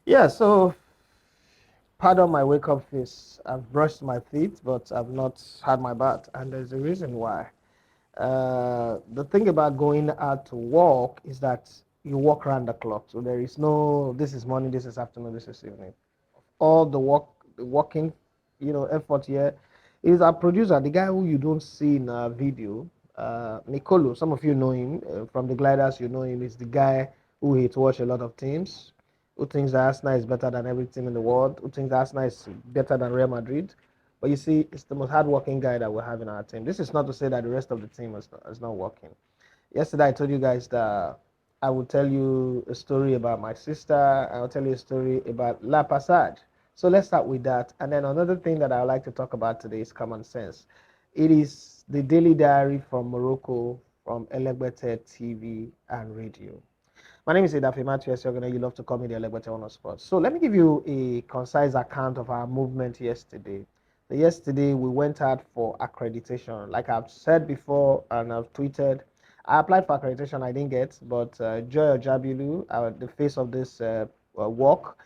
Yeah, so pardon my wake up face. I've brushed my teeth, but I've not had my bath, and there's a reason why. The thing about going out to walk is that you walk around the clock. So there is no, this is morning, this is afternoon, this is evening. All the walking, effort here is our producer, the guy who you don't see in our video, Nicolo. Some of you know him from the Gliders. You know him. He's the guy who hates watch a lot of teams, who thinks that Arsenal is better than every team in the world, who thinks that Arsenal is better than Real Madrid. But you see, it's the most hardworking guy that we have in our team. This is not to say that the rest of the team is not working. Yesterday, I told you guys that I will tell you a story about my sister. I'll tell you a story about La Passage. So let's start with that. And then another thing that I would like to talk about today is common sense. It is the daily diary from Morocco from Elegbete TV and radio. My name is Idafe Matthew. You love to call me the Elegbete Honor Sports. So let me give you a concise account of our movement yesterday. So yesterday we went out for accreditation. Like I've said before and I've tweeted, I applied for accreditation. I didn't get, but Joy Ojabilu, the face of this walk,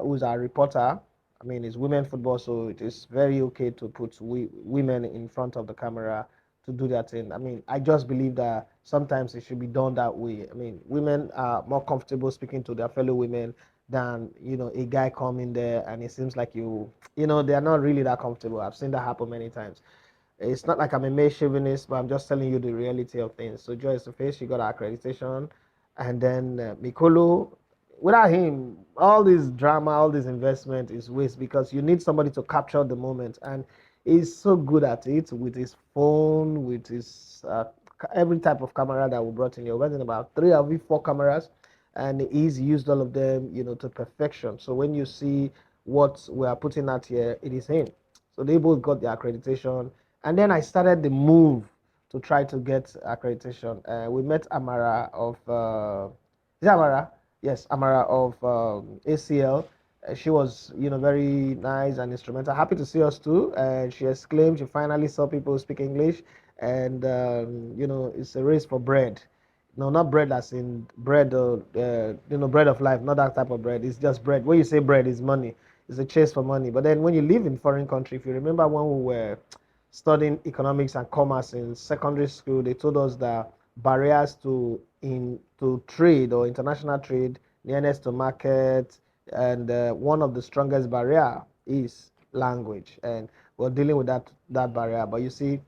who's our reporter. I mean, it's women football, so it is very okay to put women in front of the camera to do that thing. I mean, I just believe that sometimes it should be done that way. I mean, women are more comfortable speaking to their fellow women than a guy coming there and it seems like they are not really that comfortable. I've seen that happen many times. It's not like I'm a male chauvinist, but I'm just telling you the reality of things. So Joyce the face, she got her accreditation, and then Mikolo. Without him, all this drama, all this investment is waste because you need somebody to capture the moment, and he's so good at it with his phone, with his every type of camera that we brought in here. We brought in about three or four cameras, and he's used all of them, to perfection. So when you see what we are putting out here, it is him. So they both got the accreditation, and then I started the move to try to get accreditation. We met Amara of is it Amara? Yes, Amara of ACL. She was, very nice and instrumental. Happy to see us too. And she exclaimed she finally saw people speak English, and it's a race for bread. No, not bread as in bread, bread of life, not that type of bread. It's just bread. When you say bread, it's money. It's a chase for money. But then when you live in foreign country, if you remember when we were studying economics and commerce in secondary school, they told us that barriers to trade or international trade, nearness to market, and one of the strongest barrier is language, and we're dealing with that barrier. But you see,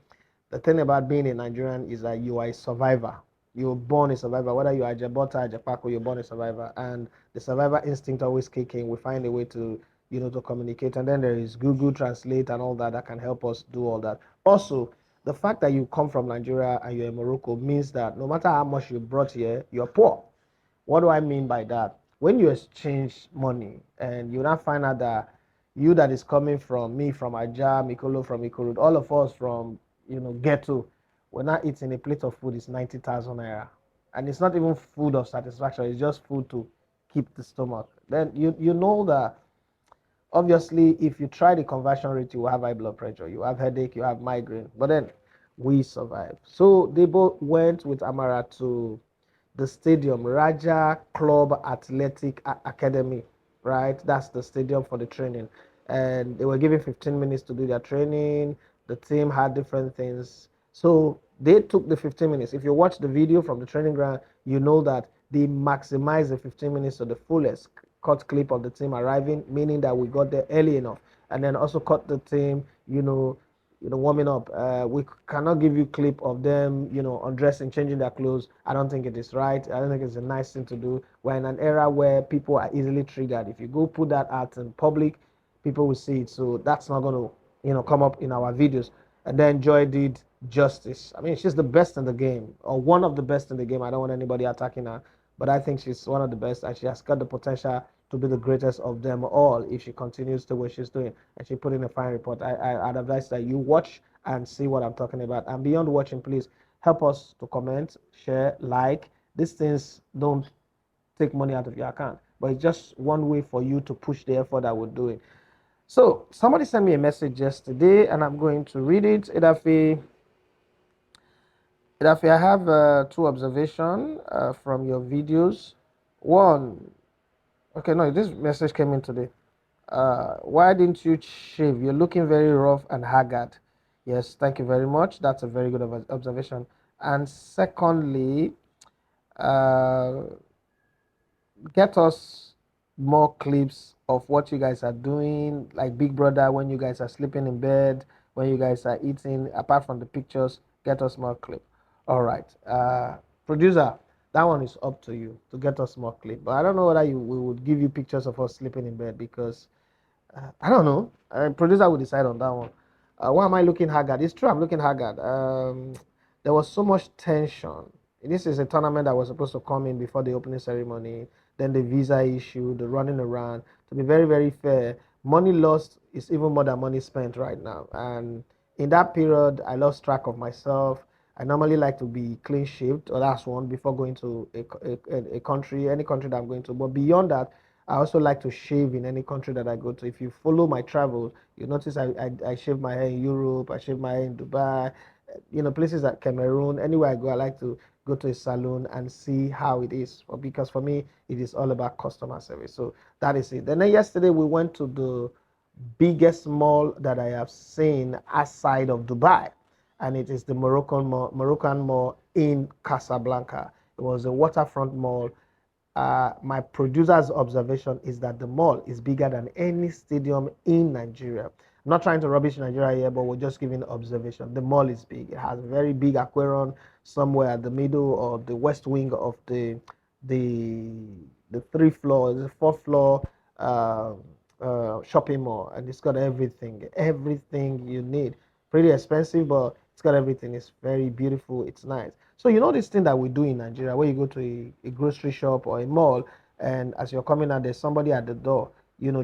the thing about being a Nigerian is that you are a survivor. You're born a survivor, whether you are Jabota, Japako, you're born a survivor, and the survivor instinct always kicking. We find a way to communicate, and then there is Google Translate and all that can help us do all that. Also, the fact that you come from Nigeria and you're in Morocco means that no matter how much you brought here, you're poor. What do I mean by that? When you exchange money and you now find out that you that is coming from me from Aja, Mikolo from Ikorud, all of us from ghetto, we're not eating a plate of food is 90,000 naira, and it's not even food of satisfaction. It's just food to keep the stomach. Then you know that obviously if you try the conversion rate, you will have high blood pressure, you have headache, you have migraine. But then we survived. So they both went with Amara to the stadium, Raja Club Athletic Academy, right? That's the stadium for the training. And they were given 15 minutes to do their training. The team had different things. So they took the 15 minutes. If you watch the video from the training ground, you know that they maximized the 15 minutes to the fullest. Cut clip of the team arriving, meaning that we got there early enough. And then also cut the team, warming up. We cannot give you clip of them, undressing, changing their clothes. I don't think it is right. I don't think it's a nice thing to do. We're in an era where people are easily triggered. If you go put that out in public, people will see it. So that's not going to, come up in our videos. And then Joy did justice. I mean, she's the best in the game, or one of the best in the game. I don't want anybody attacking her, but I think she's one of the best, and she has got the potential to be the greatest of them all if she continues the way she's doing. And she put in a fine report. I'd advise that you watch and see what I'm talking about. And beyond watching, please help us to comment, share, like. These things don't take money out of your account, but it's just one way for you to push the effort that we're doing. So somebody sent me a message yesterday, and I'm going to read it. Idafi, I have two observations from your videos. One, Okay, no, this message came in today. Why didn't you shave? You're looking very rough and haggard. Yes, thank you very much. That's a very good observation. And secondly, uh, get us more clips of what you guys are doing, like Big Brother, when you guys are sleeping in bed, when you guys are eating, apart from the pictures, get us more clip. All right. Producer, that one is up to you to get us more clip. But I don't know whether we would give you pictures of us sleeping in bed because I don't know. Producer will decide on that one. Why am I looking haggard? It's true, I'm looking haggard. There was so much tension. This is a tournament that was supposed to come in before the opening ceremony, then the visa issue, the running around. To be very, very fair, money lost is even more than money spent right now. And in that period, I lost track of myself. I normally like to be clean shaved, or that's one before going to a country, any country that I'm going to. But beyond that, I also like to shave in any country that I go to. If you follow my travel, you notice I shave my hair in Europe, I shave my hair in Dubai, places like Cameroon, anywhere I go, I like to go to a salon and see how it is. Because for me, it is all about customer service. So that is it. Then yesterday we went to the biggest mall that I have seen outside of Dubai, and it is the Moroccan mall in Casablanca. It was a waterfront mall. My producer's observation is that the mall is bigger than any stadium in Nigeria. I'm not trying to rubbish Nigeria here, but we're just giving observation. The mall is big. It has a very big aquarium somewhere at the middle or the west wing of the the three floors, the fourth floor uh, shopping mall, and it's got everything you need. Pretty expensive, but it's got everything. It's very beautiful. It's nice. So this thing that we do in Nigeria, where you go to a grocery shop or a mall, and as you're coming out, there's somebody at the door,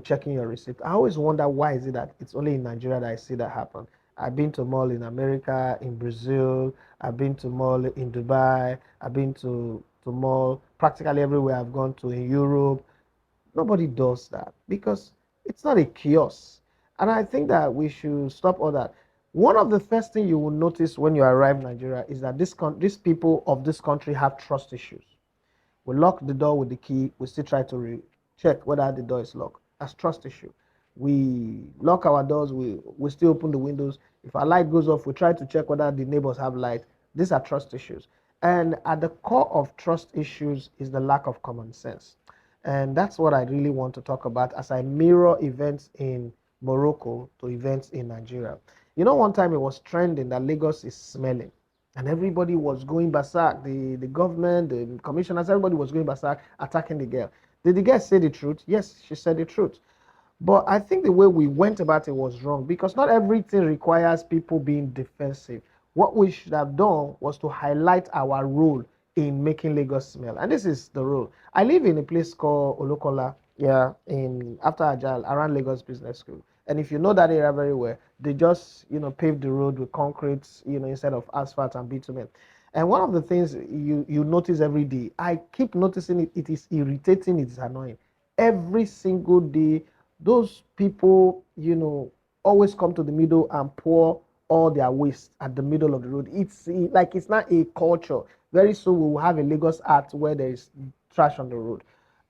checking your receipt. I always wonder why is it that it's only in Nigeria that I see that happen. I've been to mall in America, in Brazil. I've been to mall in Dubai. I've been to mall practically everywhere I've gone to in Europe. Nobody does that because it's not a kiosk. And I think that we should stop all that. One of the first things you will notice when you arrive in Nigeria is that these people of this country have trust issues. We lock the door with the key. We still try to check whether the door is locked. That's trust issue. We lock our doors. We still open the windows. If our light goes off, we try to check whether the neighbors have light. These are trust issues. And at the core of trust issues is the lack of common sense. And that's what I really want to talk about as I mirror events in Morocco to events in Nigeria. One time it was trending that Lagos is smelling and everybody was going berserk. The government, the commissioners, everybody was going berserk, attacking the girl. Did the girl say the truth? Yes, she said the truth. But I think the way we went about it was wrong because not everything requires people being defensive. What we should have done was to highlight our role in making Lagos smell. And this is the role. I live in a place called Olokola, yeah, in after Agile, around Lagos Business School. And if you know that area very well, they just, paved the road with concrete, instead of asphalt and bitumen. And one of the things you notice every day, I keep noticing it, it is irritating, it is annoying. Every single day, those people, always come to the middle and pour all their waste at the middle of the road. It's like it's not a culture. Very soon we will have a Lagos art where there is trash on the road.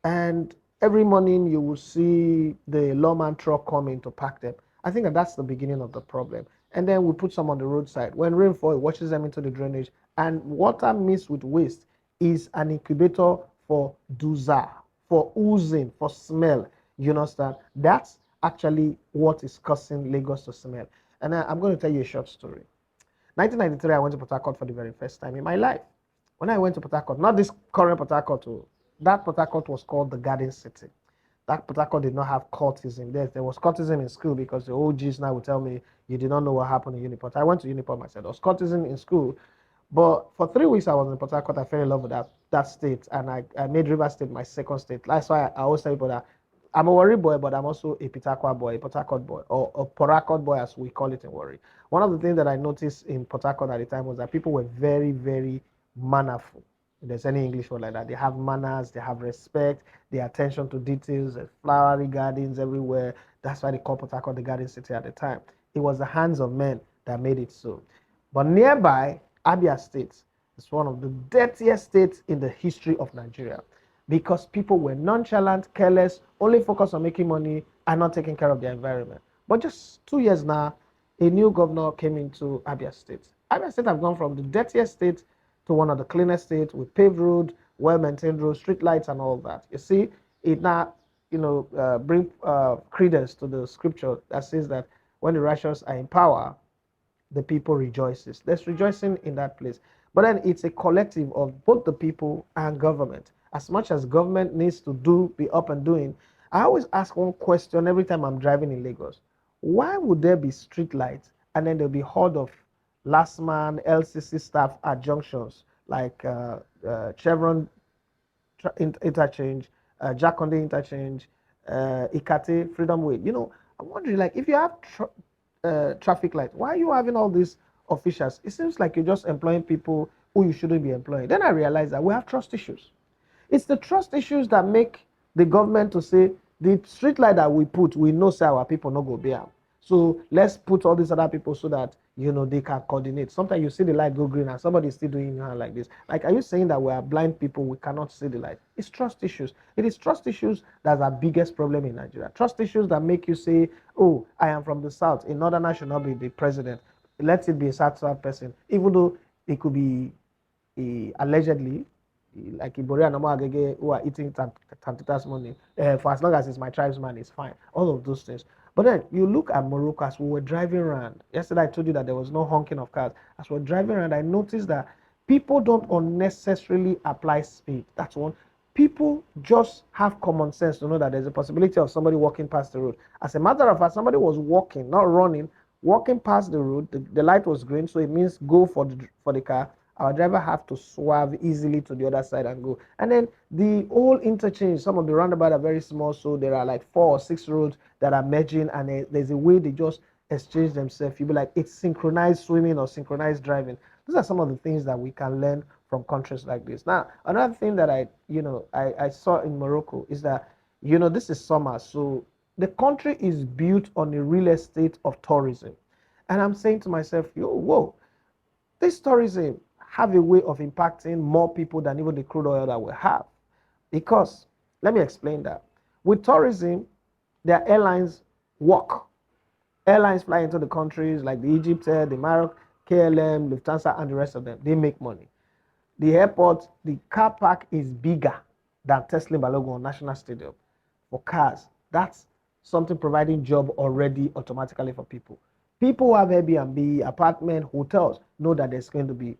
And every morning you will see the lawman truck coming to pack them. I think that's the beginning of the problem. And then we put some on the roadside. When rain falls, it washes them into the drainage. And water mixed with waste is an incubator for doza, for oozing, for smell. You understand? That's actually what is causing Lagos to smell. And I'm going to tell you a short story. 1993, I went to Port Harcourt for the very first time in my life. When I went to Port Harcourt, not this current Port Harcourt, that Port Harcourt was called the Garden City. That Port Harcourt did not have cultism. There was cultism in school because the OGs now would tell me you did not know what happened in Uniport. I went to Uniport myself. There was cultism in school, but for 3 weeks I was in Port Harcourt. I fell in love with that state, and I made River State my second state. That's why I always tell people that I'm a Warri boy, but I'm also a Pitakwa boy, a Port Harcourt boy, or a Port Harcourt boy as we call it in Warri. One of the things that I noticed in Port Harcourt at the time was that people were very, very mannerful. If there's any English word like that, they have manners, they have respect, the attention to details, flowery gardens everywhere. That's why they call Port Harcourt the Garden City at the time. It was the hands of men that made it so. But nearby, Abia State is one of the dirtiest states in the history of Nigeria. because people were nonchalant, careless, only focused on making money and not taking care of their environment. But just 2 years now, a new governor came into Abia State. Abia State have gone from the dirtiest state to one of the cleanest states with paved road, well-maintained roads, street lights, and all that. You see, it now, bring credence to the scripture that says that when the righteous are in power, the people rejoices. There's rejoicing in that place. But then it's a collective of both the people and government. As much as government needs to be up and doing, I always ask one question every time I'm driving in Lagos. Why would there be street lights and then there'll be horde of last man LCC staff at junctions like Chevron interchange, Jakonde interchange, Ikate, Freedom Way. I'm wondering, like, if you have traffic lights, why are you having all these officials? It seems like you're just employing people who you shouldn't be employing. Then I realized that we have trust issues. It's the trust issues that make the government to say the street light that we put, we know say our people not go bear. So let's put all these other people so that they can coordinate. Sometimes you see the light go green and somebody is still doing like this. Like, are you saying that we are blind people, we cannot see the light? It's trust issues. It is trust issues that's our biggest problem in Nigeria. Trust issues that make you say, oh, I am from the south, a northerner should not be the president. Let it be a south person, even though it could be allegedly like Ibori and Agege who are eating Tantita's money. For as long as it's my tribesman, it's fine. All of those things. But then you look at Morocco as we were driving around. Yesterday I told you that there was no honking of cars. As we were driving around, I noticed that people don't unnecessarily apply speed. That's one. People just have common sense to know that there's a possibility of somebody walking past the road. As a matter of fact, somebody was walking, not running, walking past the road. The light was green, so it means go for the car. Our driver have to swerve easily to the other side and go. And then the whole interchange, some of the roundabouts are very small, so there are like 4 or 6 roads that are merging, and there's a way they just exchange themselves. You'll be like, it's synchronized swimming or synchronized driving. These are some of the things that we can learn from countries like this. Now, another thing that I saw in Morocco is that, this is summer, so the country is built on a real estate of tourism. And I'm saying to myself, whoa, this tourism have a way of impacting more people than even the crude oil that we have. Because, let me explain that. With tourism, their airlines work. Airlines fly into the countries like the Egypt Air, the Maroc, KLM, Lufthansa, and the rest of them. They make money. The airport, the car park is bigger than Tesla Balogun on National Stadium for cars. That's something providing job already automatically for people. People who have Airbnb, apartment, hotels know that there's going to be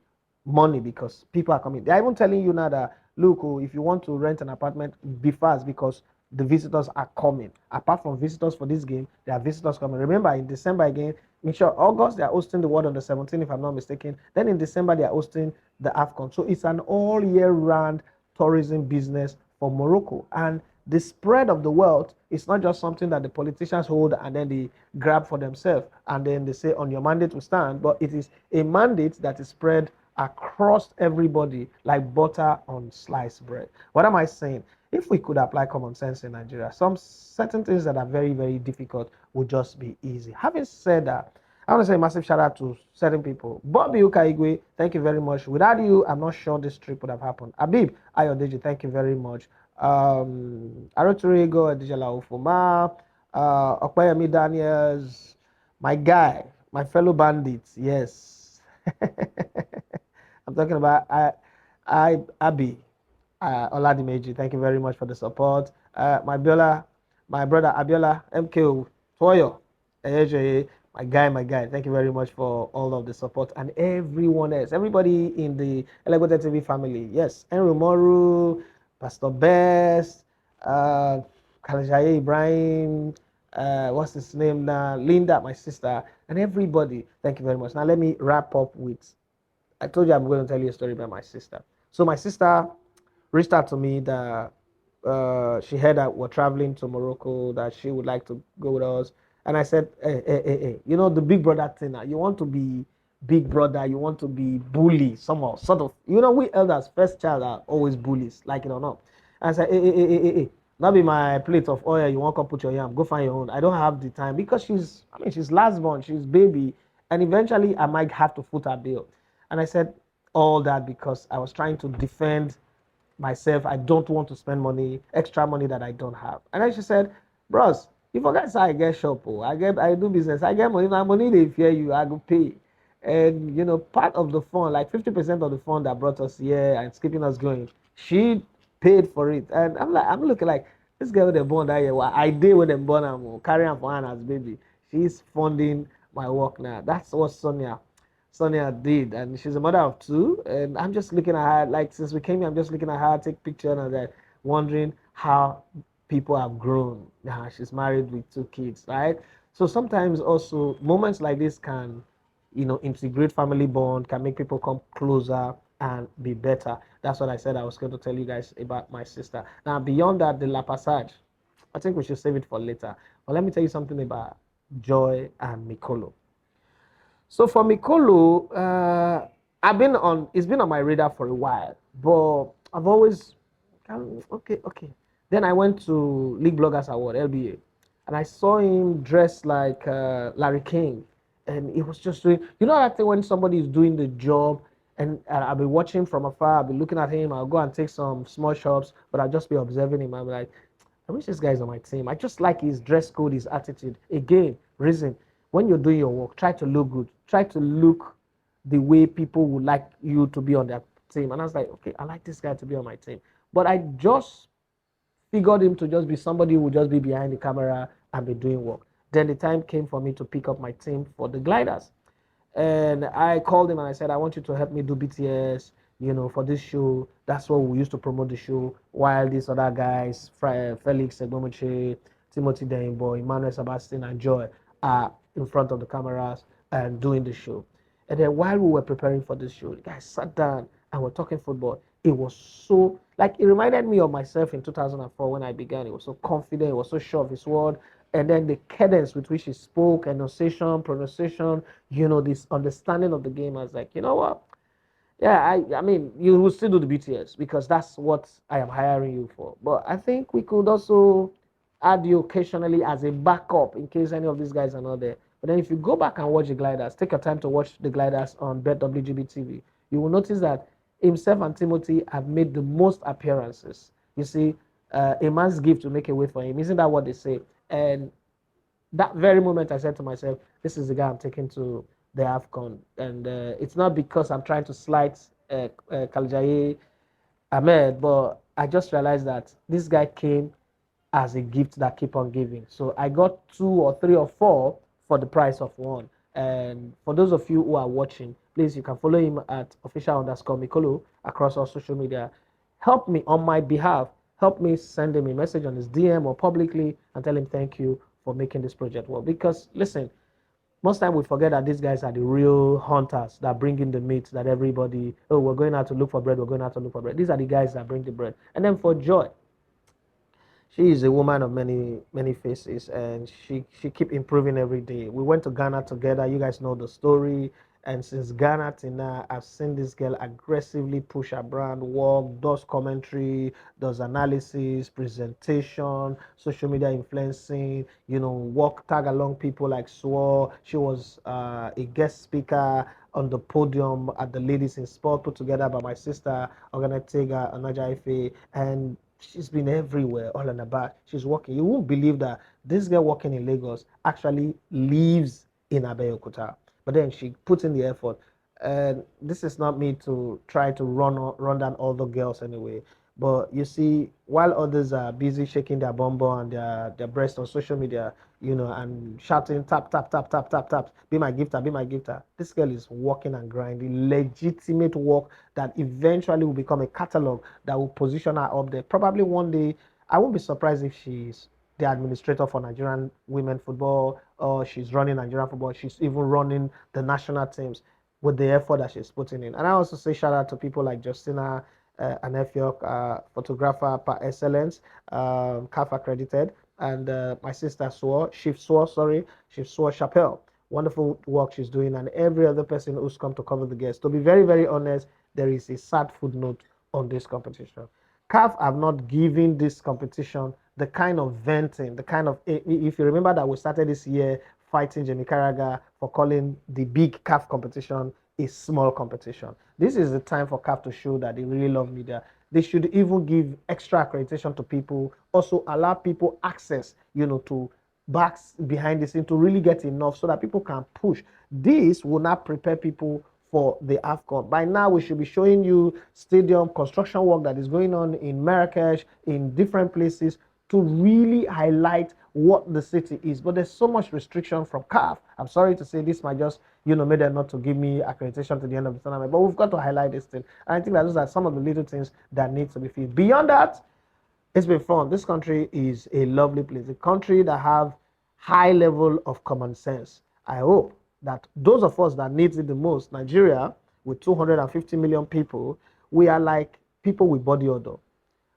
money because people are coming. They're even telling you now that, look, if you want to rent an apartment, be fast because the visitors are coming. Apart from visitors for this game, there are visitors coming. Remember, in December again, in sure August, they are hosting the World on the 17th, if I'm not mistaken. Then in December, they are hosting the AFCON. So it's an all year round tourism business for Morocco. And the spread of the wealth is not just something that the politicians hold and then they grab for themselves and then they say on your mandate to stand, but it is a mandate that is spread across everybody like butter on sliced bread. What am I saying? If we could apply common sense in Nigeria, some certain things that are very, very difficult would just be easy. Having said that, I want to say a massive shout out to certain people. Bobby Ukaigwe, thank you very much. Without you, I'm not sure this trip would have happened. Abib Ayodeji, thank you very much. Aroturego Adijala Ufuma, Okwayemi Daniels, my guy, my fellow bandits, yes. I'm talking about Abi Oladimeji. Thank you very much for the support. My brother Abiola MKO Toyo, my guy. Thank you very much for all of the support and everyone else, everybody in the Elegote TV family. Yes, Henry Moru, Pastor Best, Kalajaye Ibrahim, what's his name now? Linda, my sister, and everybody. Thank you very much. Now let me wrap up with. I told you I'm going to tell you a story about my sister. So my sister reached out to me that she heard that we're traveling to Morocco, that she would like to go with us. And I said, hey, the big brother thing now. You want to be big brother, you want to be bully, somehow, sort of. We elders, first child are always bullies, like it or not. And I said, hey, not be my plate of oil, you want to put your yam, go find your own. I don't have the time because she's last born, she's baby. And eventually I might have to foot her bill. And I said all that because I was trying to defend myself, I don't want to spend money, extra money that I don't have. And then she said, bros, you forget say I get shop, oh, I do business, I get money, now money they fear you, I go pay. And part of the fund, like 50% of the fund that brought us here and is keeping us going, she paid for it. And I'm looking like this girl with the born that year. Well, I did with them born and carry on for her as baby. She's funding my work now. That's what Sonia did, and she's a mother of two. And I'm just looking at her, like since we came here, I'm just looking at her, take picture and that, wondering how people have grown. Now she's married with two kids, right? So sometimes also moments like this can, integrate family bond, can make people come closer and be better. That's what I said I was going to tell you guys about my sister. Now beyond that, the La Passage, I think we should save it for later. But let me tell you something about Joy and Mikolo. So for Mikolo, it's been on my radar for a while, but I've always, okay. Then I went to League Bloggers Award, LBA, and I saw him dressed like Larry King, and he was just doing, that thing when somebody is doing the job, and I'll be watching from afar, I'll be looking at him, I'll go and take some small shots, but I'll just be observing him. I'm like, I wish this guy's on my team. I just like his dress code, his attitude. Again, reason when you're doing your work, try to look good. Try to look the way people would like you to be on their team. And I was like, okay, I like this guy to be on my team. But I just figured him to just be somebody who would just be behind the camera and be doing work. Then the time came for me to pick up my team for the gliders. And I called him and I said, I want you to help me do BTS, for this show. That's what we used to promote the show. While these other guys, Felix Egbomuche, Timothy Denbo, Emmanuel Sebastian, and Joy are in front of the cameras and doing the show. And then while we were preparing for this show, the guys sat down and were talking football. It was so, like, it reminded me of myself in 2004 when I began. It was so confident, it was so sure of his word. And then the cadence with which he spoke, enunciation, pronunciation, this understanding of the game. I was like, you know what? Yeah, I mean, you will still do the BTS because that's what I am hiring you for. But I think we could also add you occasionally as a backup in case any of these guys are not there. But then if you go back and watch the gliders, take your time to watch the gliders on BetWGB TV, you will notice that himself and Timothy have made the most appearances. You see, a man's gift to make a way for him. Isn't that what they say? And that very moment I said to myself, this is the guy I'm taking to the AFCON. And it's not because I'm trying to slight Kaljaye Ahmed, but I just realized that this guy came as a gift that keep on giving. So I got 2 or 3 or 4 for the price of one. And for those of you who are watching, please, you can follow him at official_Mikolo across all social media. Help me on my behalf. Help me send him a message on his DM or publicly and tell him thank you for making this project work. Because listen, most time we forget that these guys are the real hunters that bring in the meat that everybody, oh, we're going out to look for bread, we're going out to look for bread. These are the guys that bring the bread. And then for Joy, she is a woman of many faces, and she keep improving every day. We went to Ghana together. You guys know the story. And since Ghana till now, I've seen this girl aggressively push her brand, work, does commentary, does analysis, presentation, social media influencing, work, tag along people like Swore. She was a guest speaker on the podium at the Ladies in Sport put together by my sister, Oganetega Anaja Ife, and she's been everywhere, all and about. She's working. You won't believe that this girl working in Lagos actually lives in Abeokuta. But then she puts in the effort. And this is not me to try to run down all the girls anyway. But you see, while others are busy shaking their bum bum and their breast on social media, and shouting tap tap tap tap tap tap, be my gifter, be my gifter. This girl is working and grinding, legitimate work that eventually will become a catalog that will position her up there. Probably one day, I won't be surprised if she's the administrator for Nigerian women football, or she's running Nigerian football. She's even running the national teams with the effort that she's putting in. And I also say shout out to people like Justina Anefiok, photographer par excellence, CAF accredited, and my sister Chief Swore Chappelle. Wonderful work she's doing, and every other person who's come to cover the guests. To be very, very honest, there is a sad footnote on this competition. CAF have not given this competition the kind of venting, the kind of, if you remember that we started this year fighting Jamie Carragher for calling the big CAF competition a small competition. This is the time for CAF to show that they really love media. They should even give extra accreditation to people, also allow people access, to backs behind the scene to really get enough so that people can push. This will not prepare people for the AFCON. By now, we should be showing you stadium construction work that is going on in Marrakesh, in different places, to really highlight what the city is. But there's so much restriction from CAF. I'm sorry to say this might just, made them not to give me accreditation to the end of the tournament. But we've got to highlight this thing. And I think that those are some of the little things that need to be fixed. Beyond that, it's been fun. This country is a lovely place, a country that have high level of common sense. I hope that those of us that needs it the most, Nigeria, with 250 million people, we are like people with body odor.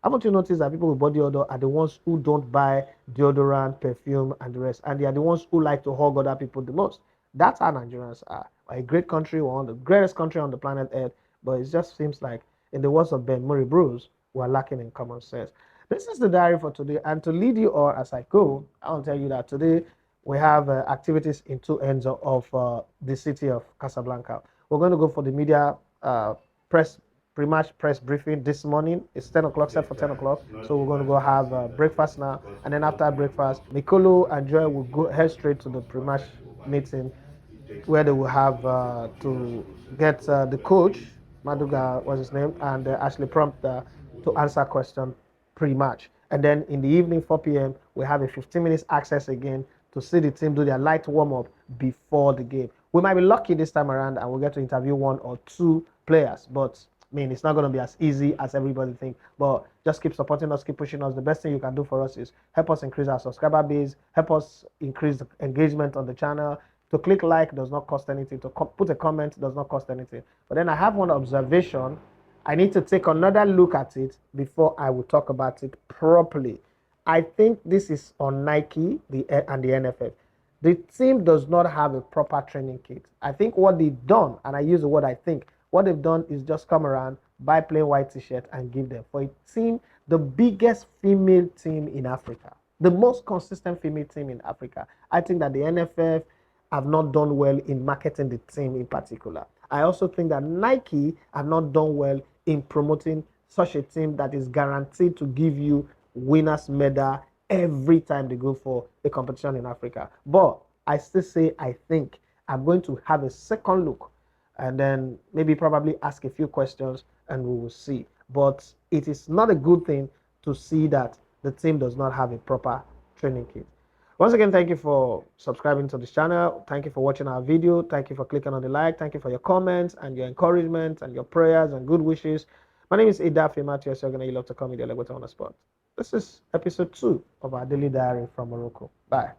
Haven't you noticed that people with body odor are the ones who don't buy deodorant, perfume, and the rest, and they are the ones who like to hug other people the most? That's how Nigerians are. We're a great country, we're one of the greatest country on the planet Earth, but it just seems like, in the words of Ben Murray Bruce, we're lacking in common sense. This is the diary for today, and to lead you all as I go, I want to tell you that today we have activities in two ends of the city of Casablanca. We're going to go for the media press pre-match press briefing this morning. It's 10 o'clock, set for 10 o'clock. So we're going to go have breakfast now. And then after breakfast, Mikolo and Joy will go head straight to the pre-match meeting where they will have to get the coach, Maduga was his name, and Ashley Prompter to answer question pre-match. And then in the evening, 4 p.m., we have a 15 minutes access again to see the team do their light warm-up before the game. We might be lucky this time around and we'll get to interview one or two players, but I mean, it's not going to be as easy as everybody thinks, but just keep supporting us, keep pushing us. The best thing you can do for us is help us increase our subscriber base, help us increase the engagement on the channel. To click like does not cost anything. To put a comment does not cost anything. But then I have one observation. I need to take another look at it before I will talk about it properly. I think this is on Nike and the NFF. The team does not have a proper training kit. I think what they've done, and I use the word I think, what they've done is just come around, buy plain white t-shirt and give them. For a team, the biggest female team in Africa, the most consistent female team in Africa, I think that the NFF have not done well in marketing the team in particular. I also think that Nike have not done well in promoting such a team that is guaranteed to give you winners medal every time they go for a competition in Africa. But I still say I think I'm going to have a second look and then maybe probably ask a few questions and we will see. But it is not a good thing to see that the team does not have a proper training kit. Once again, thank you for subscribing to this channel. Thank you for watching our video. Thank you for clicking on the like. Thank you for your comments and your encouragement and your prayers and good wishes. My name is Idafe Matthew. You're going to love to come with your on the spot. This is episode 2 of our daily diary from Morocco. Bye.